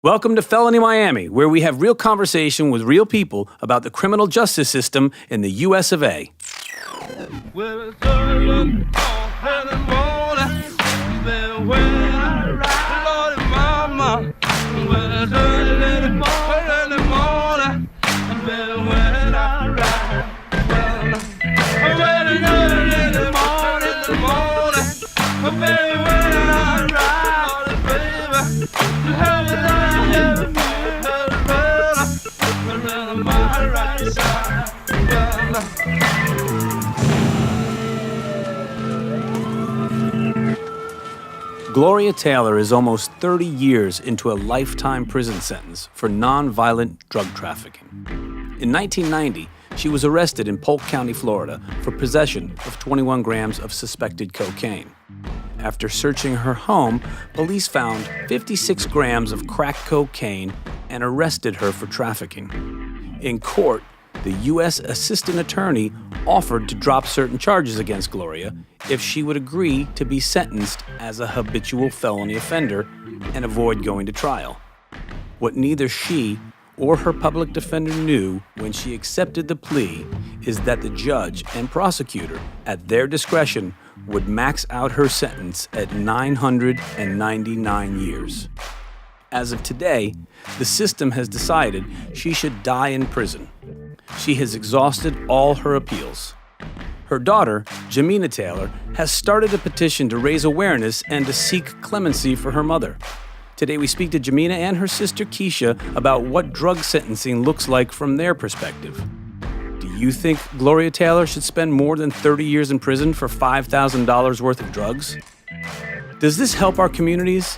Welcome to Felony Miami, where we have real conversation with real people about the criminal justice system in the U.S. of A. Gloria Taylor is almost 30 years into a lifetime prison sentence for nonviolent drug trafficking. In 1990, she was arrested in Polk County, Florida, for possession of 21 grams of suspected cocaine. After searching her home, police found 56 grams of crack cocaine and arrested her for trafficking. In court, the U.S. Assistant Attorney offered to drop certain charges against Gloria if she would agree to be sentenced as a habitual felony offender and avoid going to trial. What neither she or her public defender knew when she accepted the plea is that the judge and prosecutor, at their discretion, would max out her sentence at 999 years. As of today, the system has decided she should die in prison. She has exhausted all her appeals. Her daughter, Jamina Taylor, has started a petition to raise awareness and to seek clemency for her mother. Today we speak to Jamina and her sister Keisha about what drug sentencing looks like from their perspective. Do you think Gloria Taylor should spend more than 30 years in prison for $5,000 worth of drugs? Does this help our communities?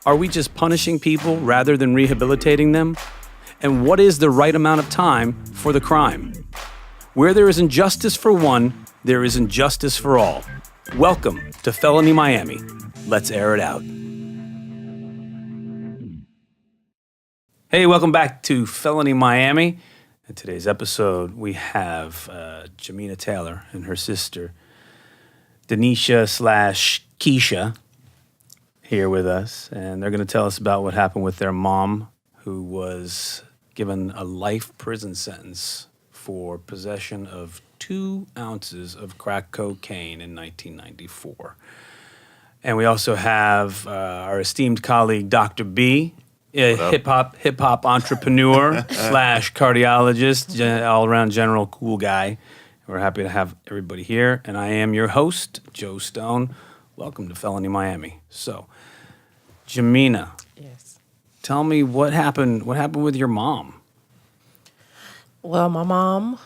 Are we just punishing people rather than rehabilitating them? And what is the right amount of time for the crime? Where there is injustice for one, there is injustice for all. Welcome to Felony Miami. Let's air it out. Hey, welcome back to Felony Miami. In today's episode, we have Jamina Taylor and her sister, Denisha/Keisha, here with us. And they're going to tell us about what happened with their mom, who was given a life prison sentence for possession of 2 ounces of crack cocaine in 1994. And we also have our esteemed colleague, Dr. B, a hip hop entrepreneur slash cardiologist, all around general cool guy. We're happy to have everybody here. And I am your host, Joe Stone. Welcome to Felony Miami. So, Jamina. Yes. Tell me what happened with your mom. Well, my mom,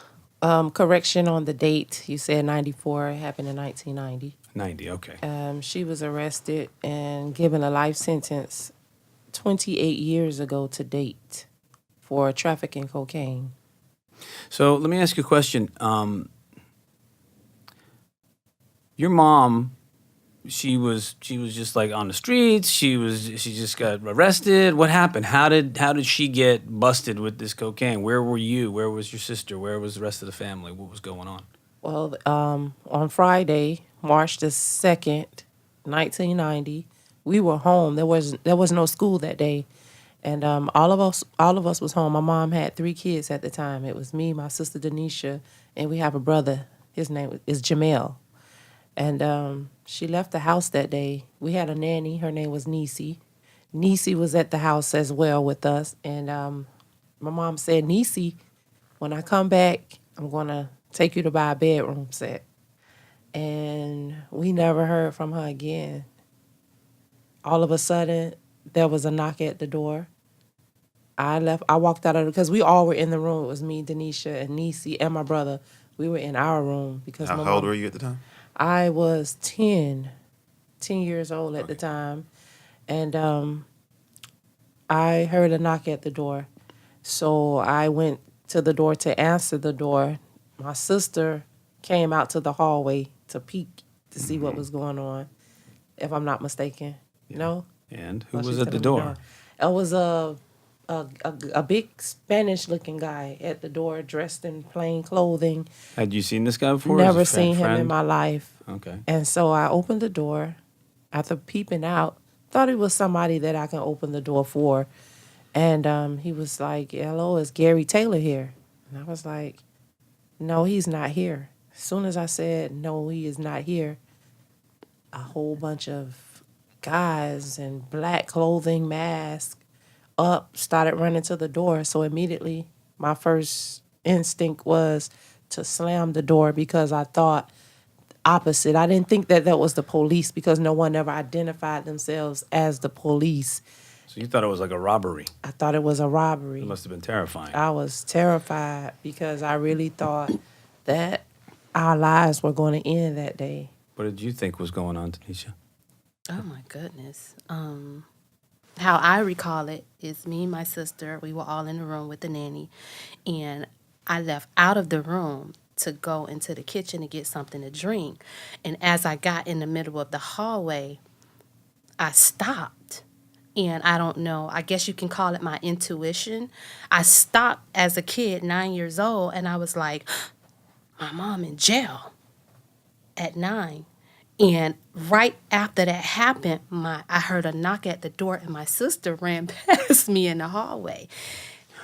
correction on the date, you said 94, it happened in 1990. 90, okay. She was arrested and given a life sentence 28 years ago to date for trafficking cocaine. So let me ask you a question. Your mom, she was just like on the streets. She just got arrested. What happened? How did she get busted with this cocaine? Where were you? Where was your sister? Where was the rest of the family? What was going on? Well, on Friday, March the 2nd, 1990, we were home. There was no school that day, and all of us was home. My mom had 3 kids at the time. It was me, my sister Denisha, and we have a brother. His name is Jamel. And she left the house that day. We had a nanny. Her name was Nisi. Nisi was at the house as well with us. And my mom said, Nisi, when I come back, I'm going to take you to buy a bedroom set. And we never heard from her again. All of a sudden, there was a knock at the door. I walked out of it because we all were in the room. It was me, Denisha, and Nisi, and my brother. We were in our room because How old were you at the time? I was 10 years old at the time, and I heard a knock at the door. So I went to the door to answer the door. My sister came out to the hallway to peek to see what was going on, if I'm not mistaken. Yeah. No? And who was at the door? It was a big Spanish-looking guy at the door, dressed in plain clothing. Had you seen this guy before? Never seen him in my life. Okay. And so I opened the door. After peeping out, thought it was somebody that I can open the door for. And he was like, hello, is Gary Taylor here? And I was like, no, he's not here. As soon as I said, no, he is not here, a whole bunch of guys in black clothing, masks, started running to the door. So immediately my first instinct was to slam the door because I thought opposite. I didn't think that was the police because no one ever identified themselves as the police. So you thought it was like a robbery. I thought it was a robbery. It must have been terrifying. I was terrified because I really thought that our lives were going to end that day. What did you think was going on, Tanisha? Oh, my goodness. How I recall it is me and my sister, we were all in the room with the nanny, and I left out of the room to go into the kitchen to get something to drink. And as I got in the middle of the hallway, I stopped. And I don't know, I guess you can call it my intuition. I stopped as a kid, 9 years old, and I was like, my mom in jail at 9. And right after that happened, I heard a knock at the door, and my sister ran past me in the hallway.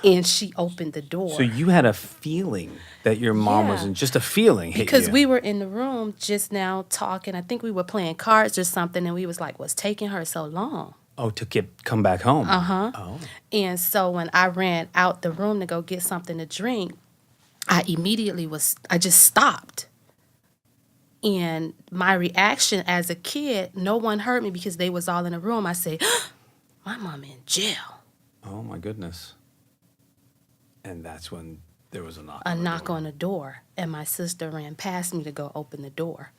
And she opened the door. So you had a feeling that your mom was in, just a feeling hit because you. we were in the room just now talking. I think we were playing cards or something, and we was like, what's taking her so long? Oh, to come back home. Uh-huh. Oh. And so when I ran out the room to go get something to drink, I just stopped. And my reaction as a kid, no one heard me because they was all in the room. I said, my mom in jail. Oh, my goodness. And that's when there was a knock. A knock on the door. And my sister ran past me to go open the door.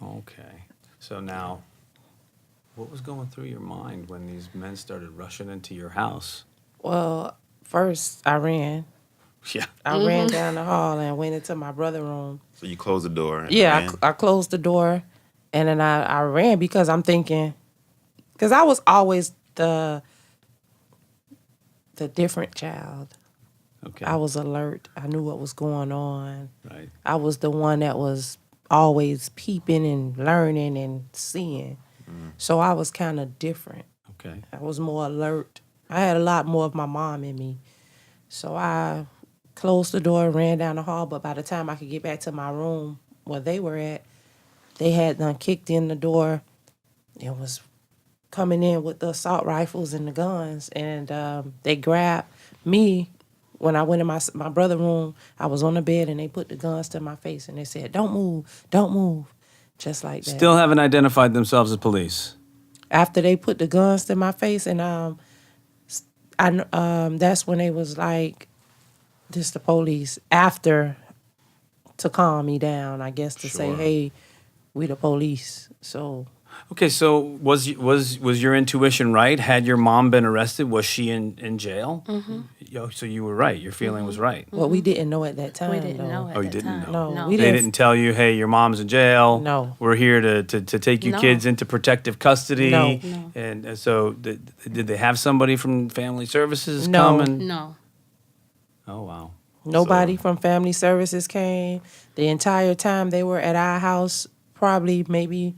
Okay. So now, what was going through your mind when these men started rushing into your house? Well, first I ran. Yeah. I ran down the hall and went into my brother's room. So you closed the door. And Yeah, ran. I closed the door, and then I ran because I'm thinking, because I was always the different child. Okay. I was alert. I knew what was going on. Right. I was the one that was always peeping and learning and seeing. So I was kind of different. Okay. I was more alert. I had a lot more of my mom in me. So I closed the door, ran down the hall, but by the time I could get back to my room where they were at, they had done kicked in the door and was coming in with the assault rifles and the guns. And they grabbed me when I went in my brother's room. I was on the bed, and they put the guns to my face, and they said, don't move, just like that. Still haven't identified themselves as police. After they put the guns to my face, and that's when they was like, this the police, after, to calm me down, I guess, to say, Sure. hey, we the police. So Okay, so was your intuition right? Had your mom been arrested, was she in jail? Mm-hmm. So you were right. Your feeling was right. what we didn't know at that time. We didn't though. know at Oh, you that didn't time. know. No, we They didn't tell you, hey, your mom's in jail. No. We're here to take you No. kids into protective custody. No. No. And so did they have somebody from Family Services No. come? And, No. Oh, wow. Nobody from Family Services came. The entire time they were at our house, probably maybe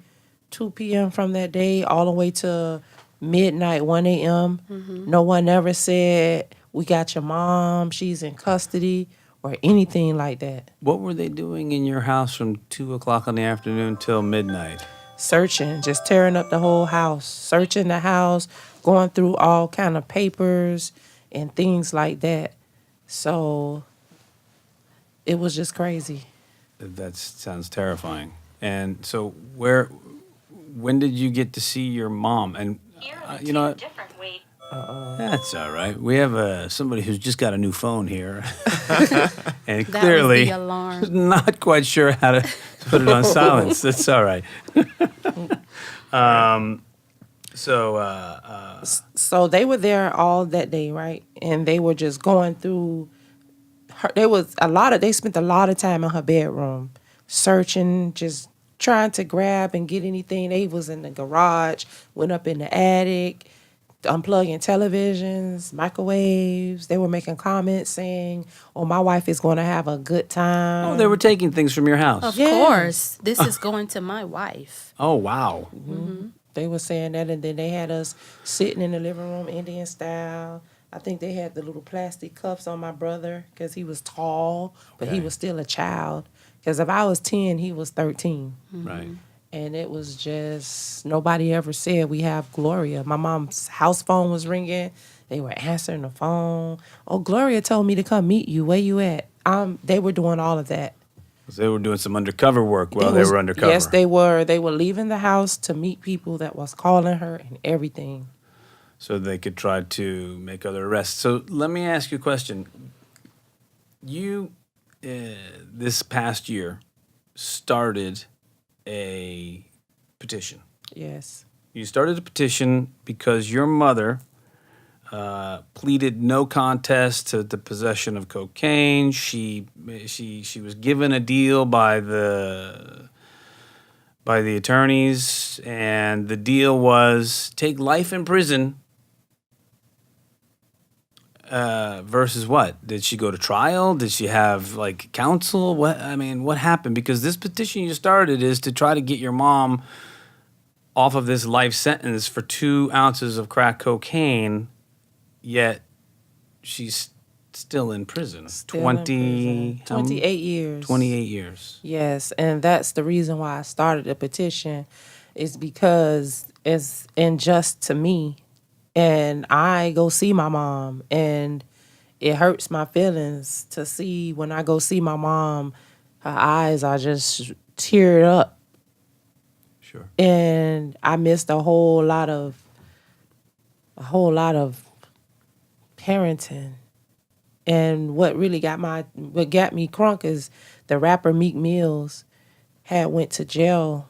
2 p.m. from that day all the way to midnight, 1 a.m. No one ever said, we got your mom, she's in custody, or anything like that. What were they doing in your house from 2 o'clock in the afternoon till midnight? Searching, just tearing up the whole house, searching the house, going through all kind of papers and things like that. So it was just crazy. That sounds terrifying. And so when did you get to see your mom? And you know what? different way. That's all right. We have somebody who's just got a new phone here, and That clearly was the alarm. not quite sure how to put it on silence. That's all right. So they were there all that day, right? And they were just going through her. They spent a lot of time in her bedroom, searching, just trying to grab and get anything. They was in the garage, went up in the attic, unplugging televisions, microwaves. They were making comments saying, oh, my wife is going to have a good time. Oh, they were taking things from your house. Of Yeah. course. This is going to my wife. Oh, wow. They were saying that, and then they had us sitting in the living room, Indian style. I think they had the little plastic cuffs on my brother because he was tall, but he Okay. was still a child. Because if I was 10, he was 13. Right. And it was just, nobody ever said we have Gloria. My mom's house phone was ringing. They were answering the phone. Oh, Gloria told me to come meet you. Where you at? They were doing all of that. 'Cause they were doing some undercover work while they were undercover. Yes, they were. They were leaving the house to meet people that was calling her and everything. So they could try to make other arrests. So let me ask you a question. You, this past year, started a petition. Yes. You started a petition because your mother pleaded no contest to the possession of cocaine. She was given a deal by the attorneys, and the deal was take life in prison. Versus what? Did she go to trial? Did she have like counsel? What happened? Because this petition you started is to try to get your mom off of this life sentence for 2 ounces of crack cocaine, yet she's still in prison. Still in prison. 28 years. 28 years. Yes, and that's the reason why I started the petition, is because it's unjust to me. And I go see my mom, and it hurts my feelings to see when I go see my mom, her eyes are just teared up. Sure. And I missed a whole lot of parenting. And what got me crunk is the rapper Meek Mills had went to jail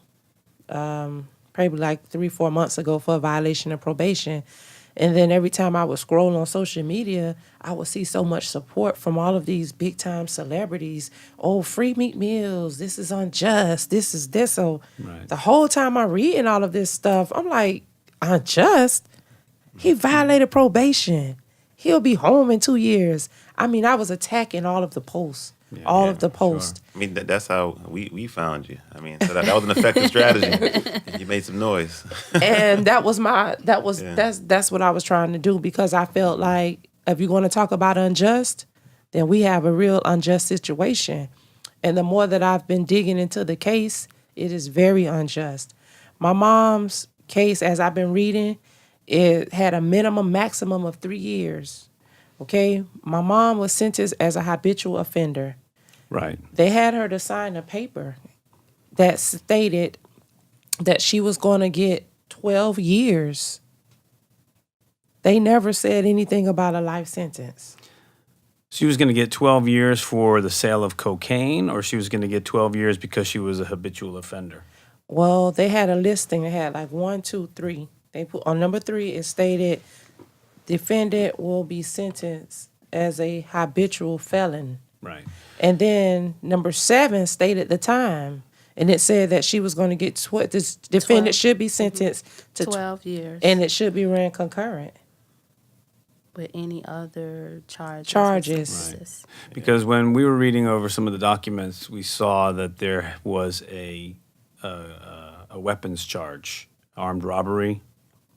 probably like 3-4 months ago for a violation of probation. And then every time I would scroll on social media, I would see so much support from all of these big time celebrities. Oh, free Meek Mills. This is unjust. This is this. So Right. the whole time I'm reading all of this stuff, I'm like, unjust? He violated probation. He'll be home in 2 years. I mean, I was attacking all of the posts. All of the posts. I mean, that's how we found you. I mean, so that was an effective strategy. And you made some noise. And that's what I was trying to do, because I felt like if you're going to talk about unjust, then we have a real unjust situation. And the more that I've been digging into the case, it is very unjust. My mom's case, as I've been reading, it had a maximum of 3 years. Okay? My mom was sentenced as a habitual offender. Right. They had her to sign a paper that stated that she was going to get 12 years. They never said anything about a life sentence. She was going to get 12 years for the sale of cocaine, or she was going to get 12 years because she was a habitual offender? Well, they had a listing. They had like 1, 2, 3. They put on number 3, it stated defendant will be sentenced as a habitual felon. Right. And then number 7 stated the time. And it said that she was going to get, this defendant 12. should be sentenced to 12 years. And it should be ran concurrent. With any other charges. Charges. Because when we were reading over some of the documents, we saw that there was a weapons charge, armed robbery,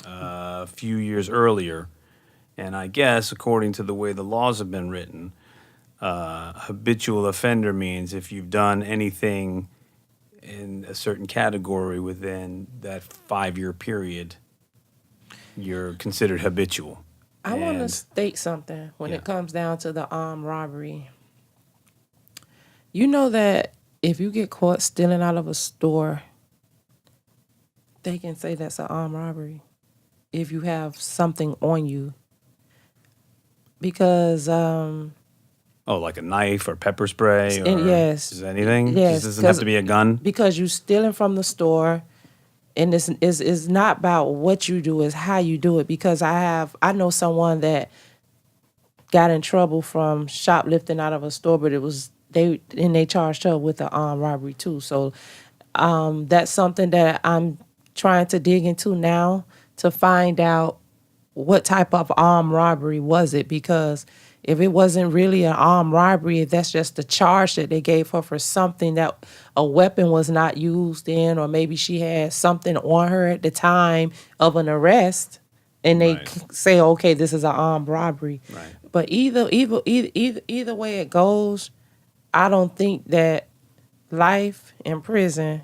a few years earlier. And I guess, according to the way the laws have been written, habitual offender means if you've done anything in a certain category within that 5-year period, you're considered habitual. I want to state something when Yeah. it comes down to the armed robbery. You know that if you get caught stealing out of a store, they can say that's an armed robbery if you have something on you. Because like a knife or pepper spray? Or yes. Is anything? Yes, It doesn't have to be a gun? Because you're stealing from the store, and it's not about what you do, it's how you do it. Because I know someone that got in trouble from shoplifting out of a store, but they charged her with an armed robbery too. So that's something that I'm trying to dig into now to find out what type of armed robbery was it? Because if it wasn't really an armed robbery, if that's just the charge that they gave her for something that a weapon was not used in, or maybe she had something on her at the time of an arrest, and they Right. say, okay, this is an armed robbery. Right. But either way it goes, I don't think that life in prison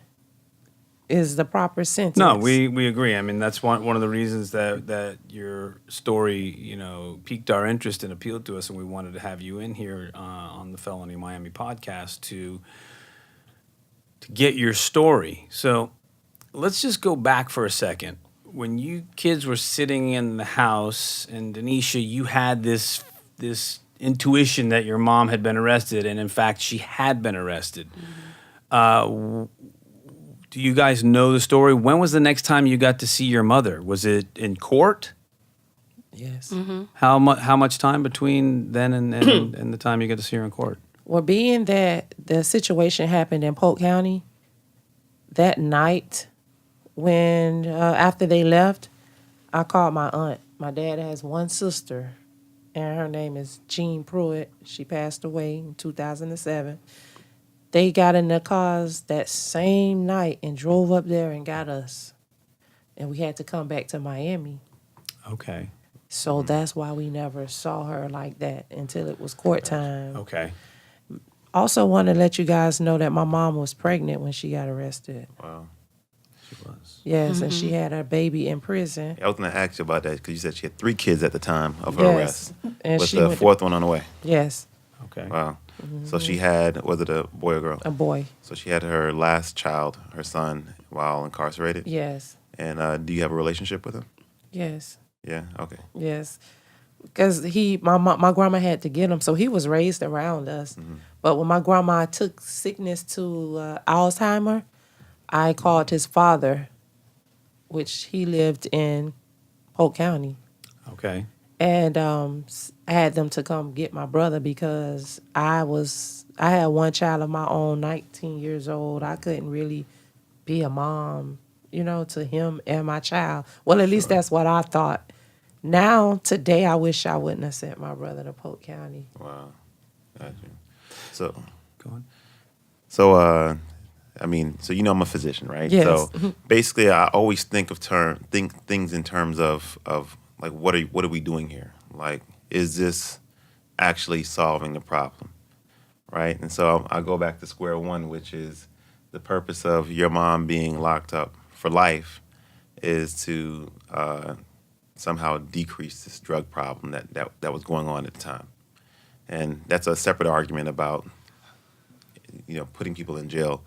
is the proper sentence. No, we agree. I mean, that's one of the reasons that your story, piqued our interest and appealed to us, and we wanted to have you in here on the Felony Miami podcast to get your story. So let's just go back for a second. When you kids were sitting in the house, and Denisha, you had this intuition that your mom had been arrested, and in fact, she had been arrested. Do you guys know the story? When was the next time you got to see your mother? Was it in court? Yes. How much time between then and the time you got to see her in court? Well, being that the situation happened in Polk County, that night when after they left, I called my aunt. My dad has one sister, and her name is Jean Pruitt. She passed away in 2007. They got in their cars that same night and drove up there and got us. And we had to come back to Miami. Okay. So that's why we never saw her like that until it was court time. Okay. Also want to let you guys know that my mom was pregnant when she got arrested. Wow. She was. Yes, and she had her baby in prison. I was going to ask you about that because you said she had 3 kids at the time of her Yes. arrest. And Was she the went 4th one on the way? Yes, Okay. Wow. So she had, was it a boy or girl? a boy. So she had her last child, her son, while incarcerated? Yes, And do you have a relationship with him? yes, Yeah? Okay. yes. Because my grandma had to get him, so he was raised around us. But when my grandma took sickness to Alzheimer, I called his father, which he lived in Polk County. Okay. And I had them to come get my brother because I had one child of my own, 19 years old. I couldn't really be a mom, to him and my child. Well, at least that's what I thought. Now, today, I wish I wouldn't have sent my brother to Polk County. Wow. Got you. So, Go on. so I'm a physician, right? Yes. So basically, I always think things in terms of like what are we doing here? Like, is this actually solving the problem, right? And so I go back to square one, which is the purpose of your mom being locked up for life is to somehow decrease this drug problem that was going on at the time, and that's a separate argument about putting people in jail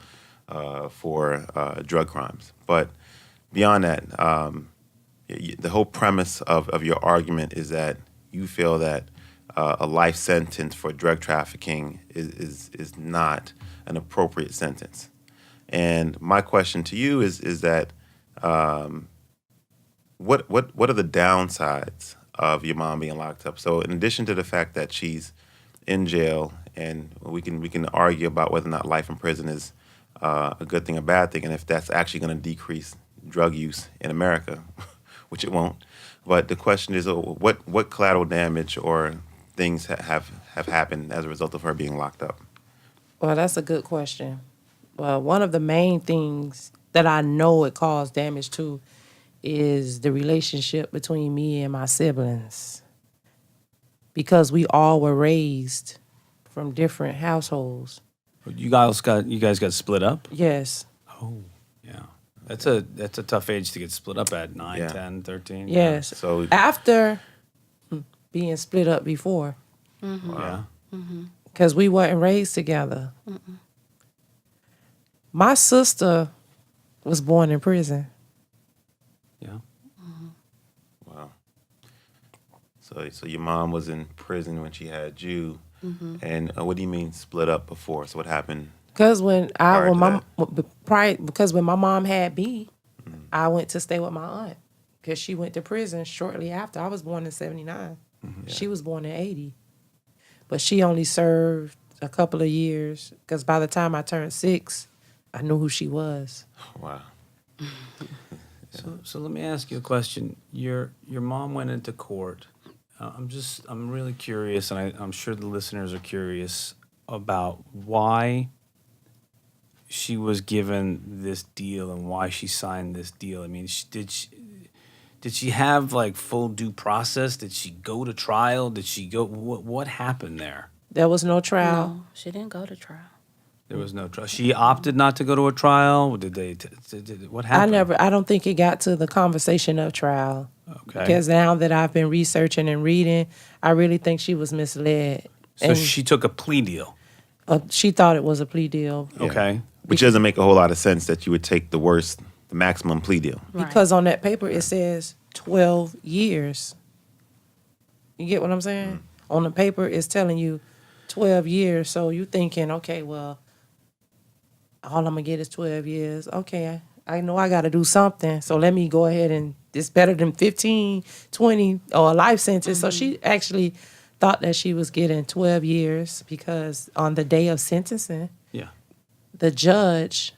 for drug crimes. But beyond that, the whole premise of your argument is that you feel that a life sentence for drug trafficking is not an appropriate sentence. And my question to you is that what are the downsides of your mom being locked up? So in addition to the fact that she's in jail, and we can argue about whether or not life in prison is a good thing or bad thing, and if that's actually going to decrease drug use in America, which it won't. But the question is, what collateral damage or things have happened as a result of her being locked up? Well, that's a good question. Well, one of the main things that I know it caused damage to is the relationship between me and my siblings. Because we all were raised from different households. You guys got split up? Yes. Oh, yeah. That's a tough age to get split up at 9, Yeah. 10, 13. Yes. So After being split up before. Yeah. Because we weren't raised together. My sister was born in prison. Yeah. wow. So your mom was in prison when she had you, and what do you mean split up before? So what happened? Because when Prior to because when my mom had me, I went to stay with my aunt because she went to prison shortly after. I was born in 79. She was born in 80. But she only served a couple of years because by the time I turned 6, I knew who she was. Wow. So let me ask you a question. Your mom went into court. I'm really curious, and I'm sure the listeners are curious about why she was given this deal and why she signed this deal. I mean, did she have like full due process? Did she go to trial? Did she go? What happened there? There was no trial. No, she didn't go to trial. There was no trial. She opted not to go to a trial. Did they? What happened? I don't think it got to the conversation of trial. Okay. Because now that I've been researching and reading, I really think she was misled. So And she took a plea deal. she thought it was a plea deal. Yeah. Okay. Which doesn't make a whole lot of sense that you would take the maximum plea deal. Right. Because on that paper it says 12 years. You get what I'm saying? On the paper it's telling you 12 years. So you thinking, okay, well, all I'm going to get is 12 years. Okay, I know I got to do something. So let me go ahead and it's better than 15, 20, or a life sentence. So she actually thought that she was getting 12 years because on the day of sentencing, Yeah. the judge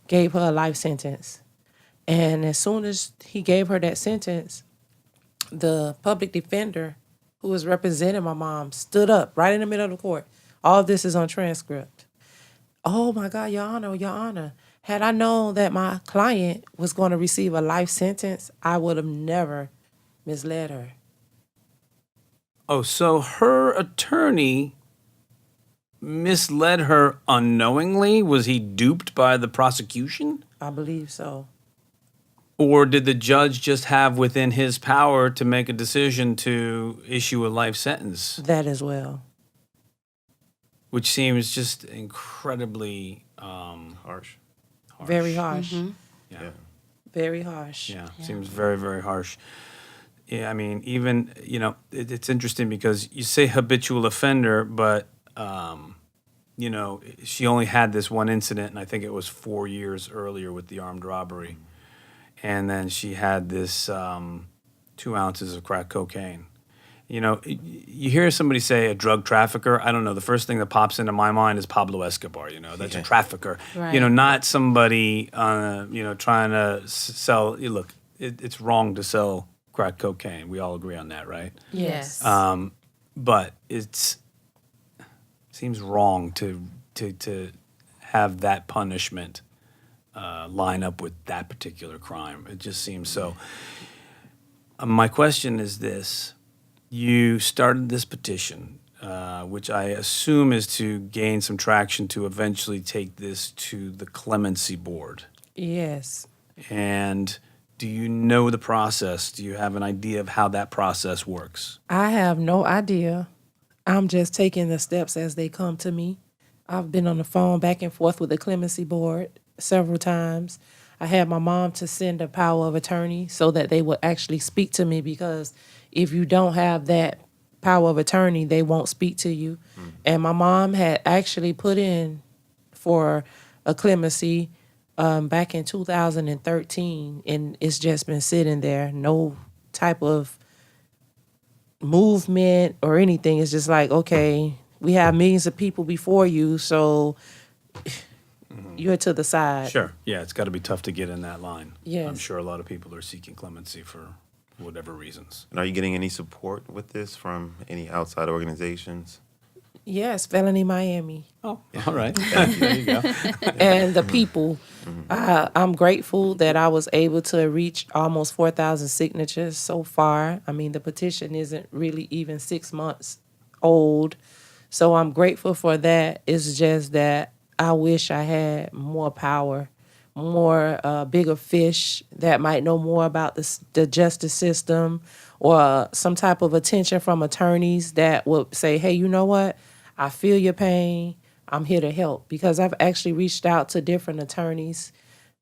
gave her a life sentence. And as soon as he gave her that sentence, the public defender who was representing my mom stood up right in the middle of the court. All of this is on transcript. Oh my God, Your Honor. Had I known that my client was going to receive a life sentence, I would have never misled her. Oh, so her attorney misled her unknowingly? Was he duped by the prosecution? I believe so. Or did the judge just have within his power to make a decision to issue a life sentence? That as well. Which seems just incredibly Harsh. Very harsh. Yeah. Very harsh. Yeah, seems very, very harsh. Yeah, I mean, even, it's interesting because you say habitual offender, but, she only had this one incident, and I think it was 4 years earlier with the armed robbery. And then she had this 2 ounces of crack cocaine. You hear somebody say a drug trafficker, I don't know, the first thing that pops into my mind is Pablo Escobar, that's a trafficker. Right. Not somebody, trying to sell, look, it's wrong to sell crack cocaine. We all agree on that, right? Yes. But seems wrong to have that punishment line up with that particular crime. It just seems so. My question is this. You started this petition, which I assume is to gain some traction to eventually take this to the clemency board. Yes. And do you know the process? Do you have an idea of how that process works? I have no idea. I'm just taking the steps as they come to me. I've been on the phone back and forth with the clemency board several times. I had my mom to send a power of attorney so that they would actually speak to me, because if you don't have that power of attorney, they won't speak to you. And my mom had actually put in for a clemency back in 2013, and it's just been sitting there, no type of movement or anything. It's just like, okay, we have millions of people before you, so you're to the side. Sure. Yeah, it's got to be tough to get in that line. Yes. I'm sure a lot of people are seeking clemency for whatever reasons. And are you getting any support with this from any outside organizations? Yes, Felony Miami. Oh, all right. There you go. And the people. I'm grateful that I was able to reach almost 4,000 signatures so far. I mean, the petition isn't really even 6 months old. So I'm grateful for that. It's just that I wish I had more power, more bigger fish that might know more about the justice system, or some type of attention from attorneys that would say, hey, you know what? I feel your pain. I'm here to help. Because I've actually reached out to different attorneys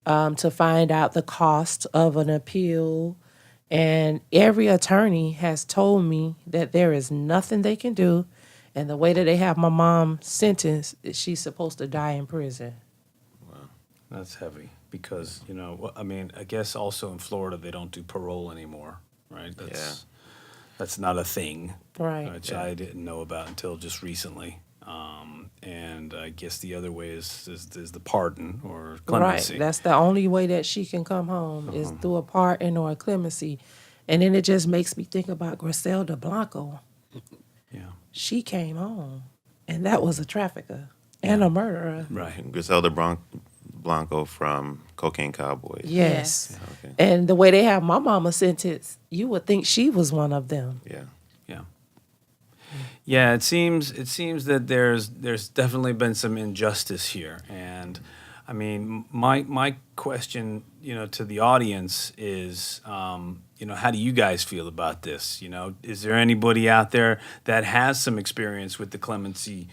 to find out the cost of an appeal. And every attorney has told me that there is nothing they can do. And the way that they have my mom sentenced, she's supposed to die in prison. That's heavy because, I guess also in Florida they don't do parole anymore, right? That's not a thing. Right. Which I didn't know about until just recently. and I guess the other way is the pardon or clemency. Right. That's the only way that she can come home is through a pardon or a clemency. And then it just makes me think about Griselda Blanco. Yeah. She came home, and that was a trafficker and a murderer. Right. Griselda Blanco from Cocaine Cowboys. Yes. Yes. Okay. And the way they have my mama sentenced, you would think she was one of them. Yeah. Yeah. Yeah, it seems that there's definitely been some injustice here, and I mean, my question, to the audience is, how do you guys feel about this? Is there anybody out there that has some experience with the clemency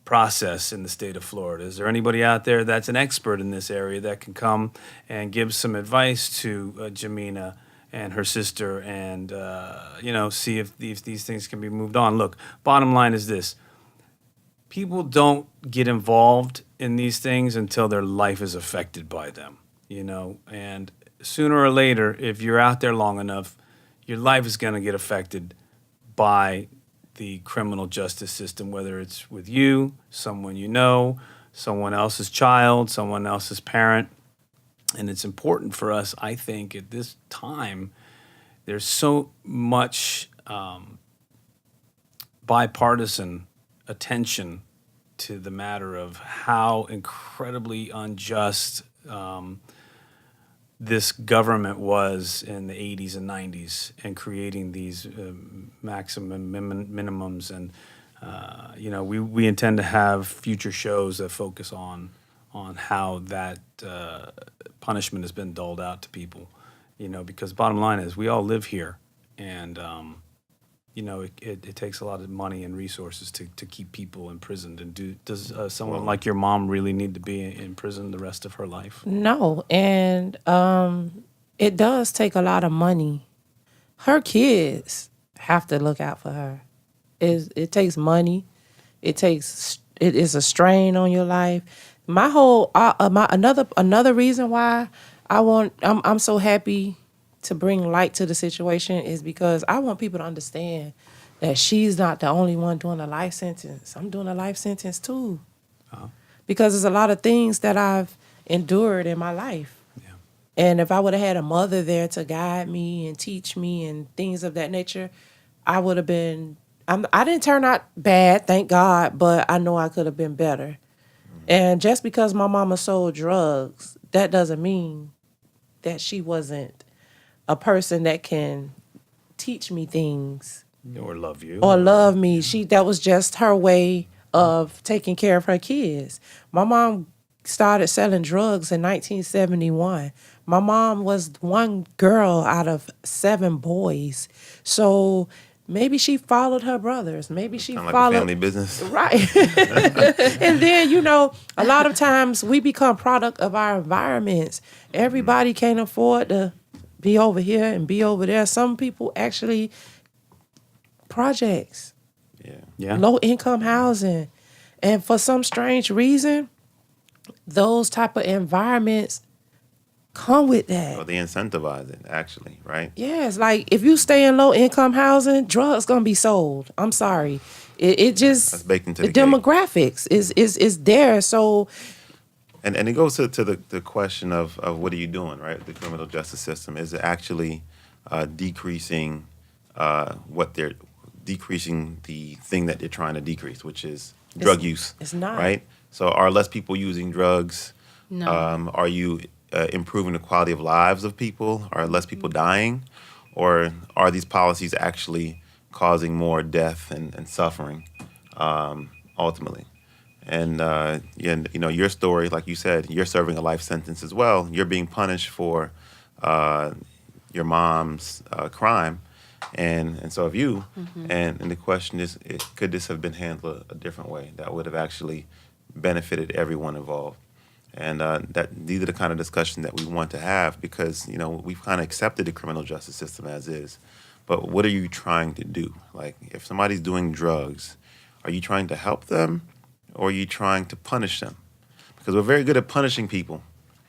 process in the state of Florida? Is there anybody out there that's an expert in this area that can come and give some advice to Jamina and her sister, and see if these things can be moved on? Look, bottom line is this: people don't get involved in these things until their life is affected by them, and sooner or later, if you're out there long enough, your life is going to get affected by the criminal justice system, whether it's with you, someone someone else's child, someone else's parent. And it's important for us, I think, at this time, there's so much bipartisan attention to the matter of how incredibly unjust this government was in the 80s and 90s and creating these maximum minimums. And, we intend to have future shows that focus on how that punishment has been doled out to people, because bottom line is we all live here, and it takes a lot of money and resources to keep people imprisoned. And does someone like your mom really need to be in prison the rest of her life? No, and it does take a lot of money. Her kids have to look out for her. It takes money. It is a strain on your life. My whole another reason why I'm so happy to bring light to the situation is because I want people to understand that she's not the only one doing a life sentence. I'm doing a life sentence too. Uh-huh. Because there's a lot of things that I've endured in my life. Yeah. And if I would have had a mother there to guide me and teach me and things of that nature, I would have been. I didn't turn out bad, thank God, but I know I could have been better. And just because my mama sold drugs, that doesn't mean that she wasn't a person that can teach me things Or love you. or love me. That was just her way of taking care of her kids. My mom started selling drugs in 1971. My mom was one girl out of 7 boys. So maybe she followed her brothers. Maybe she Sound like followed a family business. Right. And then, a lot of times we become product of our environments. Everybody can't afford to be over here and be over there. Some people actually projects, Yeah. low income housing. And for some strange reason, those type of environments come with that. Well, they incentivize it, actually, right? Yes, like if you stay in low income housing, drugs gonna be sold. I'm sorry, it just That's baked into the the cake. demographics is there. So And it goes to the question of what are you doing, right? The criminal justice system is it actually decreasing decreasing the thing that they're trying to decrease, which is drug use. it's not. Right. So are less people using drugs? No. Are you improving the quality of lives of people? Are less people dying, or are these policies actually causing more death and suffering ultimately? And your story, like you said, you're serving a life sentence as well. You're being punished for your mom's crime, and so have you. Mm-hmm. And the question is, could this have been handled a different way that would have actually benefited everyone involved? And these are the kind of discussion that we want to have, because we've kind of accepted the criminal justice system as is. But what are you trying to do? Like, if somebody's doing drugs, are you trying to help them, or are you trying to punish them? Because we're very good at punishing people,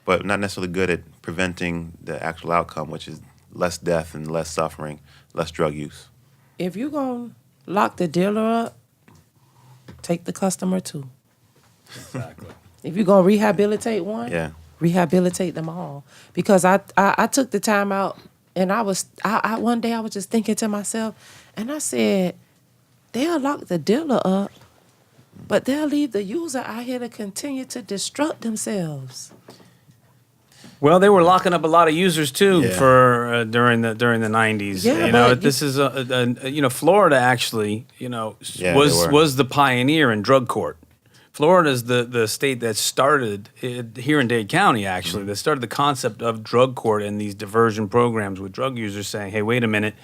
but not necessarily good at preventing the actual outcome, which is less death and less suffering, less drug use. if you're gonna lock the dealer up, take the customer too. Exactly. If you're gonna rehabilitate one, Yeah. rehabilitate them all. Because I took the time out, and I one day I was just thinking to myself, and I said, they'll lock the dealer up, but they'll leave the user out here to continue to destruct themselves. Well, they were locking up a lot of users too Yeah. for during the 90s. Yeah, You know, but this is Florida actually, Yeah, they were. was the pioneer in drug court. Florida is the state that started here in Dade County actually that started the concept of drug court and these diversion programs with drug users saying, "Hey, wait a minute,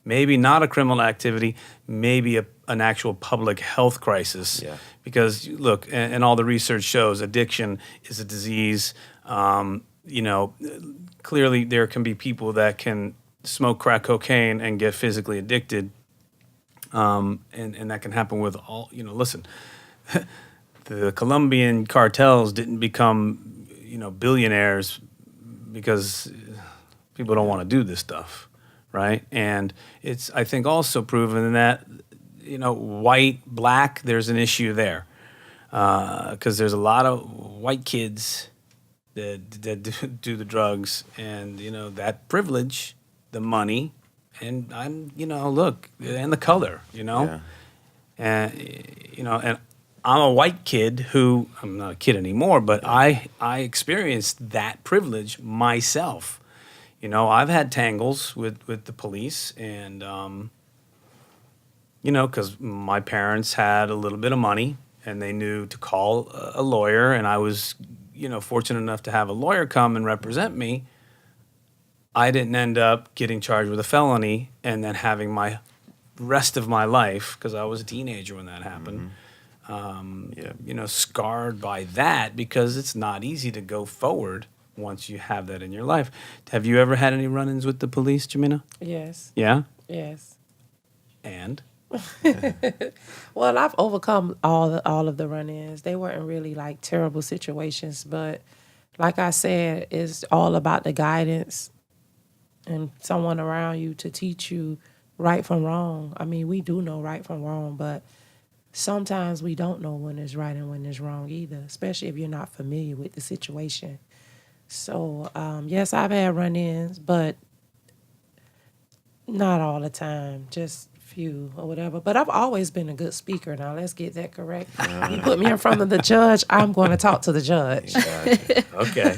maybe not a criminal activity, maybe an actual public health crisis." Yeah. Because look, and all the research shows addiction is a disease. Clearly there can be people that can smoke crack cocaine and get physically addicted, and that can happen with all. Listen, the Colombian cartels didn't become, billionaires because people don't want to do this stuff, right? And it's, I think, also proven that, white, black, there's an issue there because there's a lot of white kids that do the drugs, and that privilege, the money, and look, and the color, Yeah. and and I'm a white kid who I'm not a kid anymore, but I experienced that privilege myself. I've had tangles with the police, and because my parents had a little bit of money and they knew to call a lawyer, and I was fortunate enough to have a lawyer come and represent me. I didn't end up getting charged with a felony and then having my rest of my life, because I was a teenager when that happened, scarred by that, because it's not easy to go forward once you have that in your life. Have you ever had any run-ins with the police, Jamina? Yes. Yeah? Yes. And? Well, I've overcome all of the run-ins. They weren't really like terrible situations, but like I said, it's all about the guidance and someone around you to teach you right from wrong. I mean, we do know right from wrong, but sometimes we don't know when it's right and when it's wrong either, especially if you're not familiar with the situation. So, yes, I've had run-ins, but not all the time, just few or whatever. But I've always been a good speaker. Now, let's get that correct. You put me in front of the judge, I'm going to talk to the judge. Okay.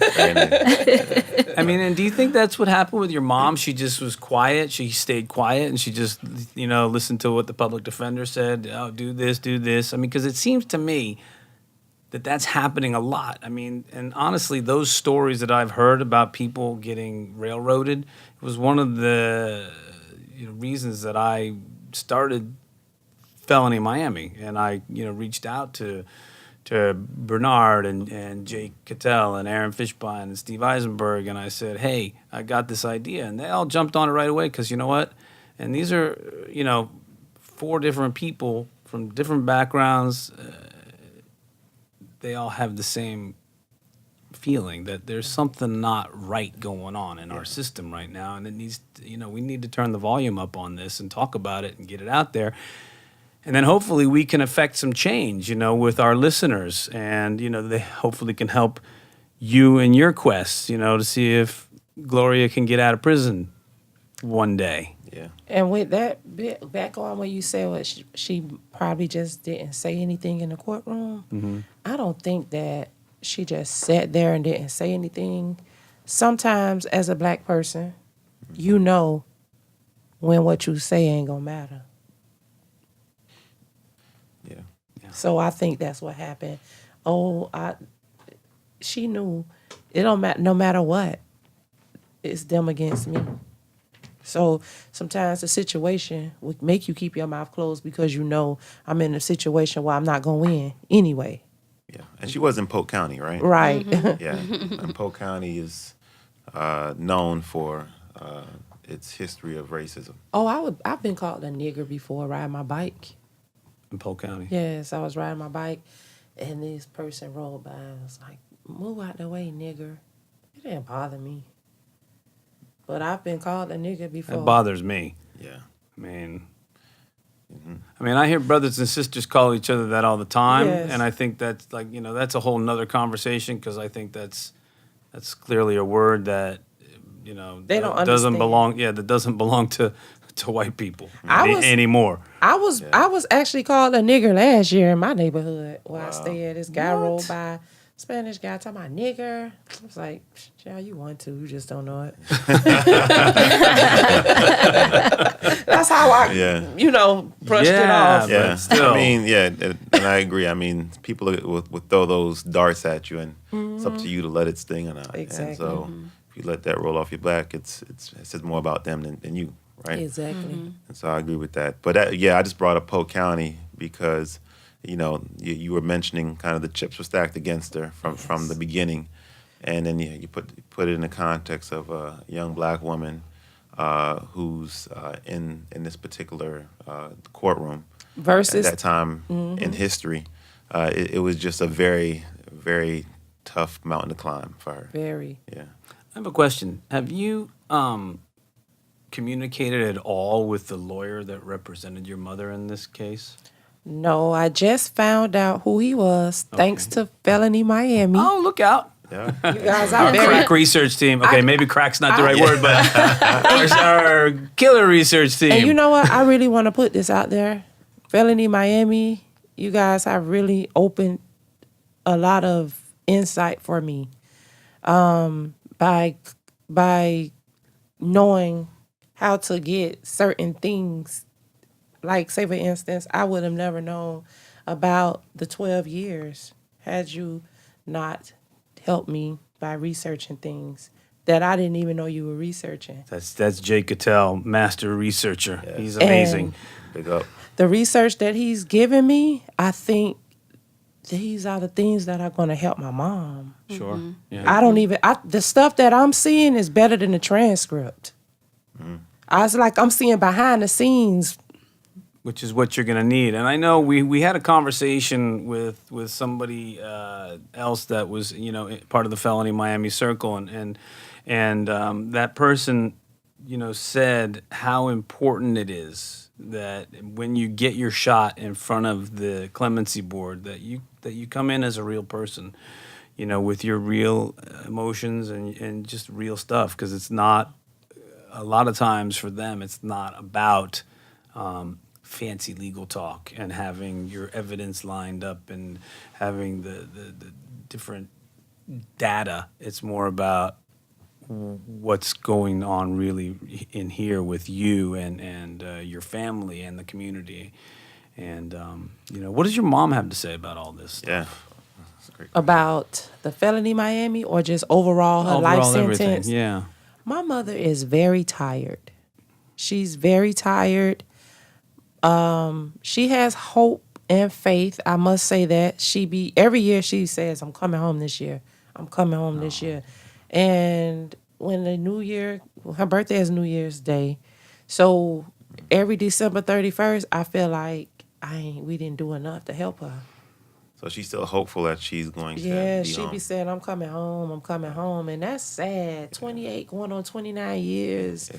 I mean, and do you think that's what happened with your mom? She just was quiet. She stayed quiet, and she just, listened to what the public defender said. Oh, do this, do this. I mean, because it seems to me that that's happening a lot. I mean, and honestly, those stories that I've heard about people getting railroaded, it was one of the reasons that I started Felony Miami, and I reached out to Bernard and Jake Cattell and Aaron Fishbein and Steve Eisenberg, and I said, hey, I got this idea, and they all jumped on it right away, because you know what? And these are 4 different people from different backgrounds. They all have the same feeling that there's something not right going on in our system right now, and it needs to, we need to turn the volume up on this and talk about it and get it out there, and then hopefully we can affect some change with our listeners, and they hopefully can help you in your quest to see if Gloria can get out of prison one day. Yeah. And with that bit, back on what you said, what she probably just didn't say anything in the courtroom. I don't think that she just sat there and didn't say anything. Sometimes, as a black person, when what you say ain't gonna matter. Yeah. So I think that's what happened. She knew it don't matter. No matter what, it's them against me. So sometimes the situation would make you keep your mouth closed because I'm in a situation where I'm not gonna win anyway. Yeah. And she was in Polk County, right? Right. Yeah. And Polk County is known for its history of racism. I've been called a nigger before riding my bike. In Polk County. Yes, I was riding my bike, and this person rolled by and was like, "Move out the way, nigger." It didn't bother me. But I've been called a nigger before. That bothers me. Yeah. I mean, I mean, I hear brothers and sisters call each other that all the time, Yes. and I think that's like, that's a whole nother conversation because I think that's clearly a word that They don't that doesn't understand. belong. Yeah, that doesn't belong to white people I was- anymore. I was actually called a nigger last year in my neighborhood where I stay at. This guy rolled by, Spanish guy talking about nigger. I was like, child, you want to, you just don't know it. That's how I, brushed it off. Yeah. Yeah, still. I mean, and I agree. I mean, people would throw those darts at you, and it's up to you to let it sting or not. Exactly. And so, if you let that roll off your back, it says more about them than you, right? Exactly. And so I agree with that. But I just brought up Polk County because you were mentioning kind of the chips were stacked against her from the beginning, and then you put it in the context of a young black woman who's in this particular courtroom Versus at that time in history. It was just a very, very tough mountain to climb for her. very. Yeah. I have a question. Have you communicated at all with the lawyer that represented your mother in this case? No, I just found out who he was thanks to Felony Miami. Oh, look out. Yeah. You guys Our are very. crack research team. Okay, maybe crack's not the right word, but our killer research team. And you know what? I really want to put this out there. Felony Miami, you guys have really opened a lot of insight for me by knowing how to get certain things. Like, say, for instance, I would have never known about the 12 years had you not helped me by researching things that I didn't even know you were researching. That's Jay Cattell, master researcher. He's amazing. Big up. The research that he's given me, I think these are the things that are going to help my mom. Sure. Yeah. I don't even, the stuff that I'm seeing is better than the transcript. I was like, I'm seeing behind the scenes. Which is what you're going to need. And I know we had a conversation with somebody else that was, part of the Felony Miami Circle, and that person, said how important it is that when you get your shot in front of the clemency board, that you come in as a real person, with your real emotions and just real stuff, because it's not, a lot of times for them, it's not about fancy legal talk and having your evidence lined up and having the different data. It's more about what's going on really in here with you and your family and the community. And, what does your mom have to say about all this stuff? Yeah. That's great. About the Felony Miami or just overall her life Overall, sentence? everything. Yeah. My mother is very tired. She's very tired. She has hope and faith. I must say that. Every year she says, I'm coming home this year. I'm coming home this year. And when the New Year, her birthday is New Year's Day. So every December 31st, I feel like we didn't do enough to help her. So she's still hopeful that she's going to Yeah, be she home. be saying, I'm coming home. And that's sad. 28 going on 29 years.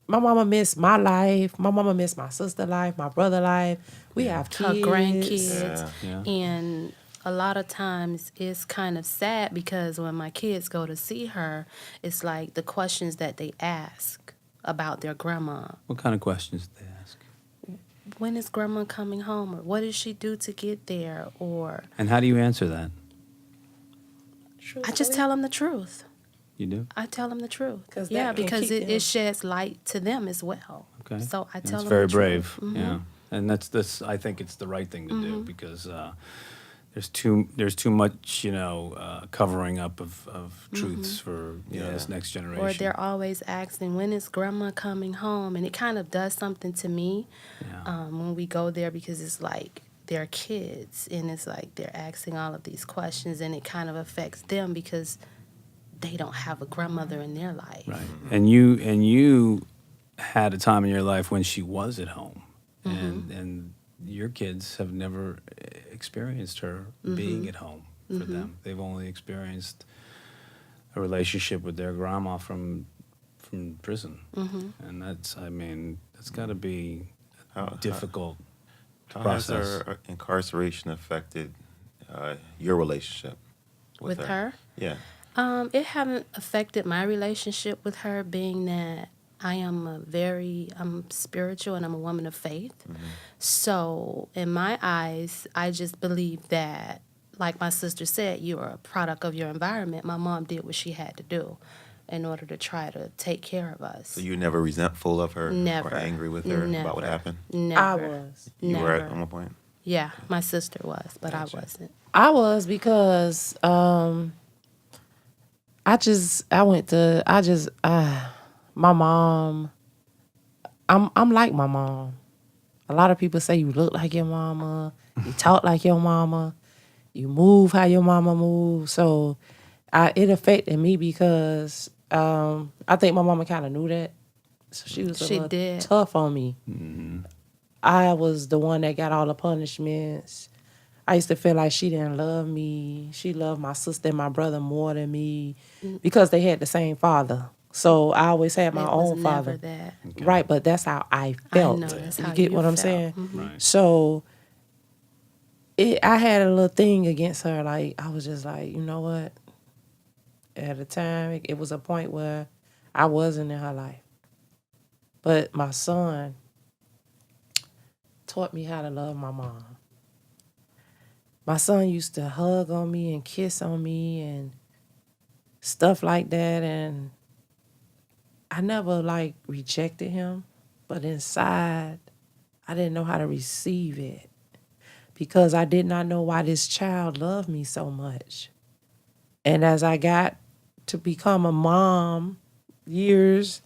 My mama missed my life. My mama missed my sister's life, my brother's life. We have Her kids. grandkids. Yeah. And a lot of times it's kind of sad because when my kids go to see her, it's like the questions that they ask about their grandma. What kind of questions did they ask? When is grandma coming home? Or what did she do to get there? Or And how do you answer that? I just tell them the truth. You do? I tell them the truth. 'Cause that Yeah, can because keep them- it sheds light to them as well. Okay. So I tell That's them very the brave. truth. Mm-hmm. Yeah. And that's I think it's the right thing to do because there's too much, covering up of truths for, this next generation. Or they're always asking, when is grandma coming home? And it kind of does something to me when we go there because it's like they're kids and it's like they're asking all of these questions and it kind of affects them because they don't have a grandmother in their life. Right. And you had a time in your life when she was at home, and your kids have never experienced her being at home for them. They've only experienced a relationship with their grandma from prison, and that's got to be How- difficult. How has process. her incarceration affected your relationship with With her? Yeah. It haven't affected my relationship with her, being that I'm spiritual and I'm a woman of faith. So in my eyes, I just believe that, like my sister said, you're a product of your environment. My mom did what she had to do in order to try to take care of us. So you're never resentful of her Never. or angry with her about what Never. happened? Never. I was. You were at Never. one point? Yeah, my sister was, but Gotcha. I wasn't. I was because my mom. I'm like my mom. A lot of people say you look like your mama, you talk like your mama, you move how your mama moves. So it affected me because I think my mama kind of knew that. So she was a She little did. tough on me. I was the one that got all the punishments. I used to feel like she didn't love me. She loved my sister and my brother more than me because they had the same father. So I always had my It own was father. never that. Right, but that's how I felt. know, that's you how get you what I'm felt. saying? Right. So I had a little thing against her. Like, I was just like, you know what? At the time, it was a point where I wasn't in her life. But my son taught me how to love my mom. My son used to hug on me and kiss on me and stuff like that. And I never, like, rejected him. But inside, I didn't know how to receive it because I did not know why this child loved me so much. And as I got to become a mom years,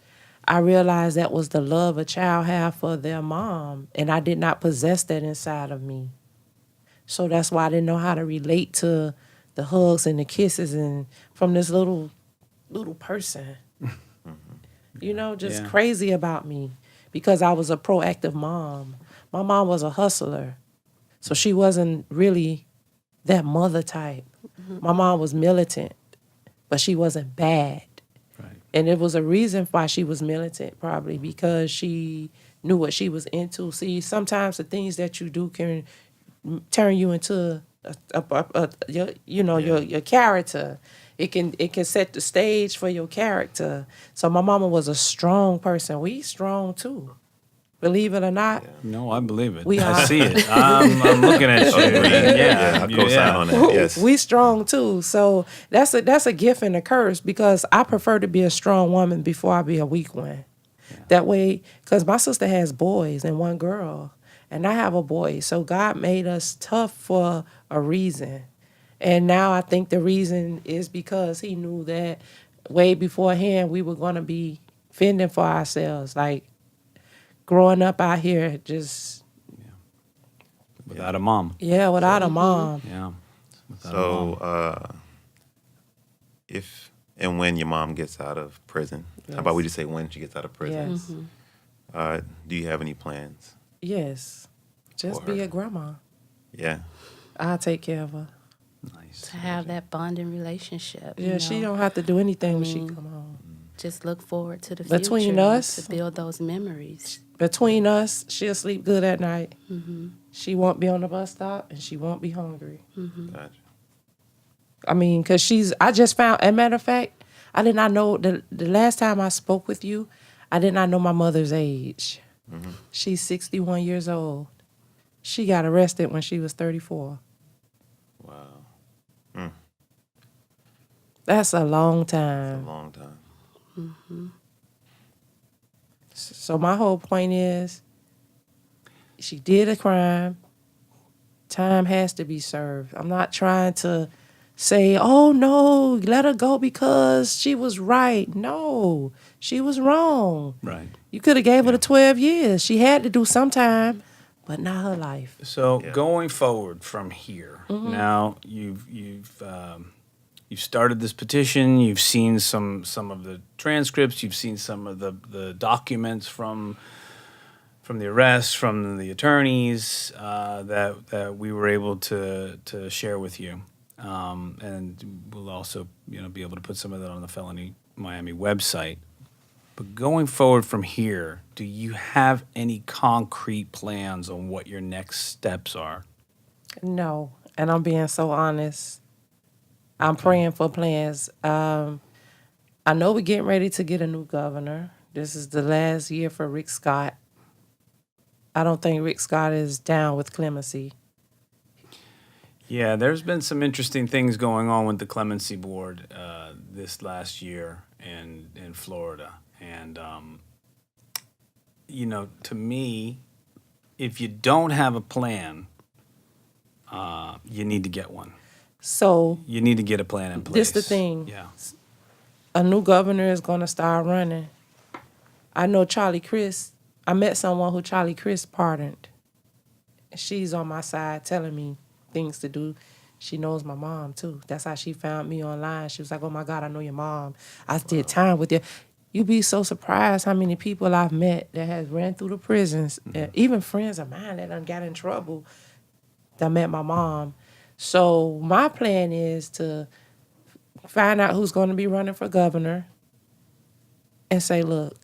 I realized that was the love a child have for their mom. And I did not possess that inside of me. So that's why I didn't know how to relate to the hugs and the kisses and from this little person. You know, just Yeah. crazy about me because I was a proactive mom. My mom was a hustler. So she wasn't really that mother type. My mom was militant, but she wasn't bad. Right. And it was a reason why she was militant, probably because she knew what she was into. See, sometimes the things that you do can turn you into your character. It can set the stage for your character. So my mama was a strong person. We strong too, believe it or not. No, I believe it. We I are. see it. I'm looking at you. Yeah, I co-sign on that. Yes. We strong too. So that's a gift and a curse because I prefer to be a strong woman before I be a weak one. That way, because my sister has boys and one girl, and I have a boy. So God made us tough for a reason. And now I think the reason is because he knew that way beforehand we were going to be fending for ourselves. Like growing up out here, just, Without a mom. without a mom. Yeah. Without a mom. So, if and when your mom gets out of prison, how about we just say when she gets out of prison? Yes. Do you have any plans? Yes. Just For be her. a grandma. Yeah. I'll take care of her. Nice. To have that bonding relationship. Yeah, you she know? don't have to do anything when she mean, come home. Just look forward to the Between future us- to build those memories. Between us, she'll sleep good at night. She won't be on the bus stop and she won't be hungry. Gotcha. I mean, because I just found, as a matter of fact, I did not know, the last time I spoke with you, I did not know my mother's age. She's 61 years old. She got arrested when she was 34. Wow. That's a long It's a time. long time. So my whole point is, she did a crime. Time has to be served. I'm not trying to say, oh no, let her go because she was right. No, she was wrong. Right. You could have gave her the 12 years. She had to do some time, but not her life. So Yeah. going forward from here, now you've started this petition. You've seen some of the transcripts. You've seen some of the documents from the arrest, from the attorneys that we were able to share with you, and we'll also be able to put some of that on the Felony Miami website. But going forward from here, do you have any concrete plans on what your next steps are? No, and I'm being so honest. I'm praying for plans. I know we're getting ready to get a new governor. This is the last year for Rick Scott. I don't think Rick Scott is down with clemency. Yeah, there's been some interesting things going on with the Clemency Board this last year in Florida. And, to me, if you don't have a plan, you need to get one. So You need to get a plan in place. this the thing. Yeah. A new governor is going to start running. I know Charlie Chris. I met someone who Charlie Chris pardoned. She's on my side telling me things to do. She knows my mom, too. That's how she found me online. She was like, oh, my God, I know your mom. I did time with you. You'd be so surprised how many people I've met that has ran through the prisons, even friends of mine that done got in trouble that met my mom. So my plan is to find out who's going to be running for governor and say, look,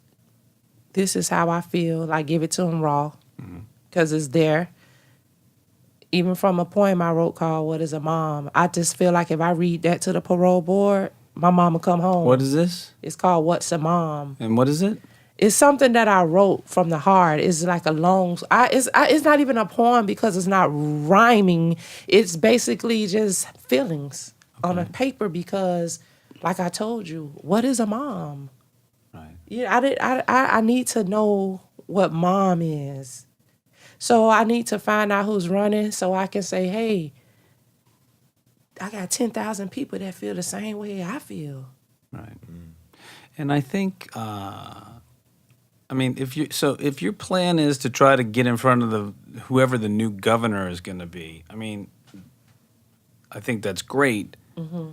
this is how I feel. Like, give it to them raw because it's there. Even from a poem I wrote called What is a Mom? I just feel like if I read that to the parole board, my mom will come home. What is this? It's called What's a Mom? And what is it? It's something that I wrote from the heart. It's like a long... It's not even a poem because it's not rhyming. It's basically just feelings on a paper because, like I told you, what is a mom? Right. Yeah, I need to know what mom is. So I need to find out who's running so I can say, hey, I got 10,000 people that feel the same way I feel. Right. And I think, if your plan is to try to get in front of whoever the new governor is going to be, I think that's great. Mm-hmm.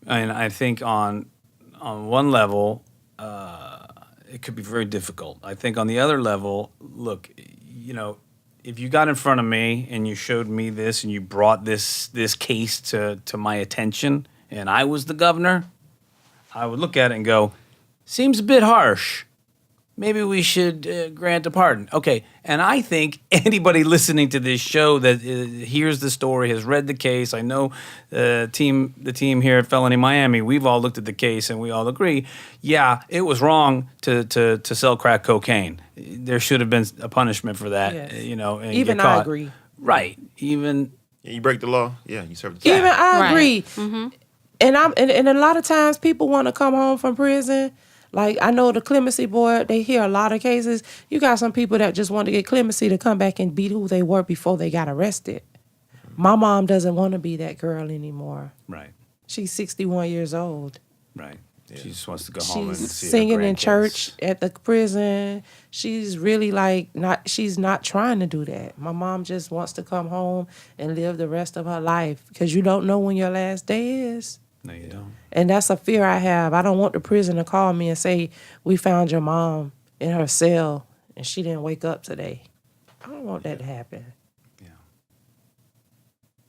And I think on one level, it could be very difficult. I think on the other level, look, if you got in front of me and you showed me this and you brought this case to my attention and I was the governor, I would look at it and go, seems a bit harsh. Maybe we should grant a pardon. Okay, and I think anybody listening to this show that hears the story, has read the case, I know the team here at Felony Miami, we've all looked at the case and we all agree, yeah, it was wrong to sell crack cocaine. There should have been a punishment for that, Yes. And Even get caught. I agree. Right, even... Yeah, you break the law. Yeah, you serve the time. Even I Right. agree. Mm-hmm. And a lot of times people want to come home from prison. Like, I know the clemency board, they hear a lot of cases. You got some people that just want to get clemency to come back and be who they were before they got arrested. My mom doesn't want to be that girl anymore. Right, She's 61 years old. right. She just wants to go home and She's see her singing in grandkids. church at the prison. She's really she's not trying to do that. My mom just wants to come home and live the rest of her life because you don't know when your last day is. No, you don't. And that's a fear I have. I don't want the prison to call me and say, we found your mom in her cell and she didn't wake up today. I don't want that to happen. Yeah.